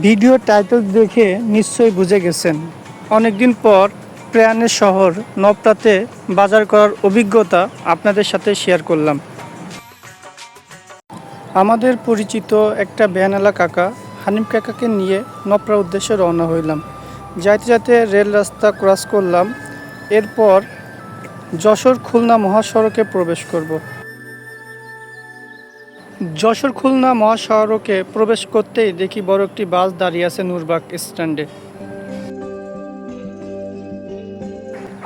Video title দেখে নিশ্চয়ই বুঝে গেছেন অনেকদিন পর প্রাণের শহর নবটাতে বাজার করার অভিজ্ঞতা আপনাদের সাথে শেয়ার করলাম। আমাদের পরিচিত একটা ভ্যানওয়ালা কাকা হানিফ কাকাকে নিয়ে নবটার উদ্দেশ্যে রওনা হইলাম। যাইতে যাইতে রেল রাস্তা ক্রস করলাম, এরপর যশোর খুলনা মহাসড়কে প্রবেশ করব। যশোর খুলনা মহাসড়কে প্রবেশ করতেই দেখি বড় একটি বাস দাঁড়িয়ে আছে নূরবাগ স্ট্যান্ডে।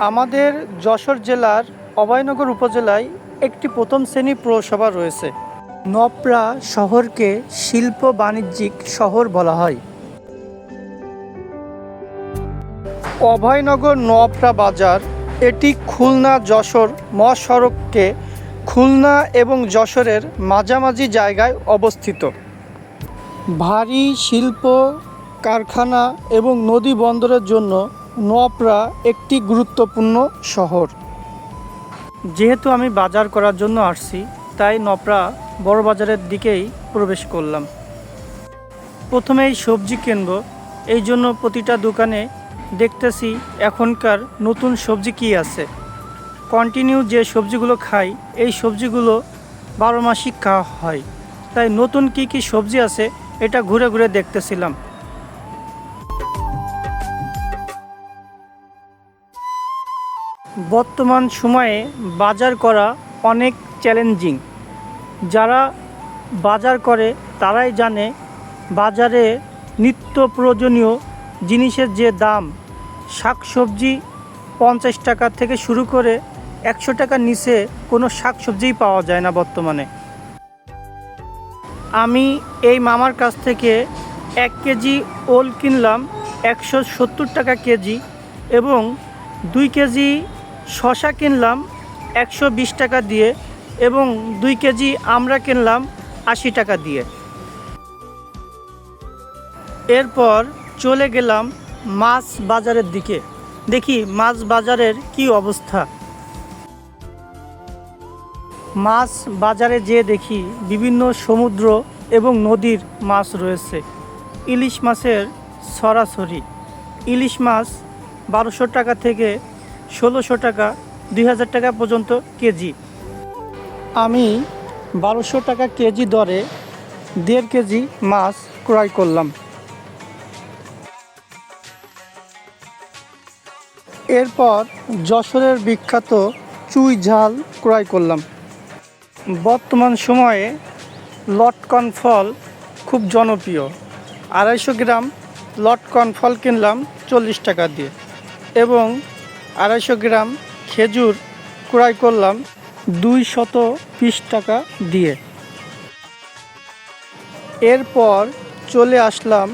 আমাদের যশোর জেলার অভয়নগর উপজেলায় একটি প্রথম শ্রেণী পৌরসভা রয়েছে। নবরা শহরকে শিল্প বাণিজ্যিক শহর বলা হয়। অভয়নগর নবরা বাজার এটি খুলনা যশোর মহাসড়ককে খুলনা এবং যশোরের মাঝামাঝি জায়গায় অবস্থিত। ভারী শিল্প কারখানা এবং নদী বন্দরের জন্য নবরা একটি গুরুত্বপূর্ণ শহর। যেহেতু আমি বাজার করার জন্য আসছি, তাই নবরা বড় বাজারের দিকেই প্রবেশ করলাম। প্রথমেই সবজি কিনব, এই জন্য প্রতিটা দোকানে দেখতেছি এখনকার নতুন সবজি কী আছে। কন্টিনিউ যে সবজিগুলো খাই এই সবজিগুলো 12 মাসই খাওয়া হয়, তাই নতুন কি কি সবজি আছে এটা ঘুরে ঘুরে দেখতেছিলাম। বর্তমান সময়ে বাজার করা অনেক চ্যালেঞ্জিং। যারা বাজার করে তারাই জানে বাজারে নিত্য প্রয়োজনীয় জিনিসের যে দাম, শাকসবজি 50 টাকা থেকে শুরু করে 100 টাকার নিচে কোনো শাকসবজিই পাওয়া যায় না বর্তমানে। আমি এই মামার কাছ থেকে 1 কেজি ওল কিনলাম 170 টাকা কেজি এবং 2 কেজি শসা কিনলাম 120 টাকা দিয়ে এবং 2 কেজি আমড়া কিনলাম 80 টাকা দিয়ে। এরপর চলে গেলাম মাছ বাজারের দিকে, দেখি মাছ বাজারের কি অবস্থা। মাছ বাজারে যেয়ে দেখি বিভিন্ন সমুদ্র এবং নদীর মাছ রয়েছে। ইলিশ মাছের ছড়াছড়ি। ইলিশ মাছ 1200 টাকা থেকে 1600 টাকা 2000 টাকা পর্যন্ত কেজি। আমি 1200 টাকা কেজি দরে 1.5 কেজি মাছ ক্রয় করলাম। এরপর যশোরের বিখ্যাত চুই ঝাল ক্রয় করলাম। বর্তমান সময়ে লটকন ফল খুব জনপ্রিয়। 250 গ্রাম লটকন ফল কিনলাম 40 টাকা দিয়ে এবং 250 গ্রাম খেজুর ক্রয় করলাম 220 টাকা দিয়ে। এরপর চলে আসলাম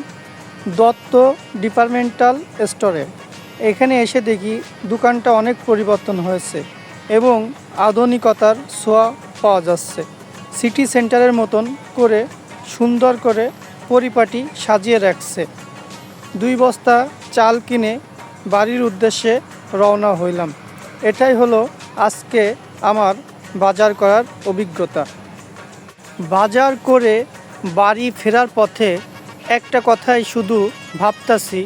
দত্ত ডিপার্টমেন্টাল স্টোরে। এখানে এসে দেখি দোকানটা অনেক পরিবর্তন হয়েছে এবং আধুনিকতার ছোঁয়া পাওয়া যাচ্ছে। সিটি সেন্টারের মতন করে সুন্দর করে পরিপাটি সাজিয়ে রাখছে। 2 বস্তা চাল কিনে বাড়ির উদ্দেশ্যে রওনা হইলাম। এটাই হলো আজকে আমার বাজার করার অভিজ্ঞতা। বাজার করে বাড়ি ফেরার পথে একটা কথাই শুধু ভাবতাছি,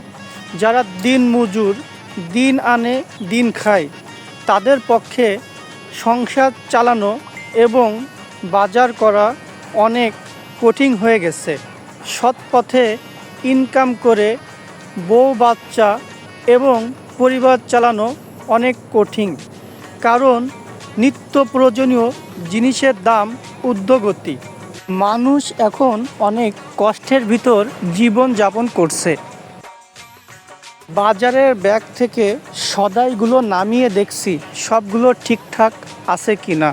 যারা দিন মজুর, দিন আনে দিন খায়, তাদের পক্ষে সংসার চালানো এবং বাজার করা অনেক কঠিন হয়ে গেছে। সৎ পথে ইনকাম করে বউ বাচ্চা এবং পরিবার চালানো অনেক কঠিন, কারণ নিত্য প্রয়োজনীয় জিনিসের দাম ঊর্ধ্বগতি। মানুষ এখন অনেক কষ্টের ভিতর জীবন যাপন করছে। বাজারের ব্যাগ থেকে সদাইগুলো নামিয়ে দেখছি সবগুলো ঠিকঠাক আছে কিনা।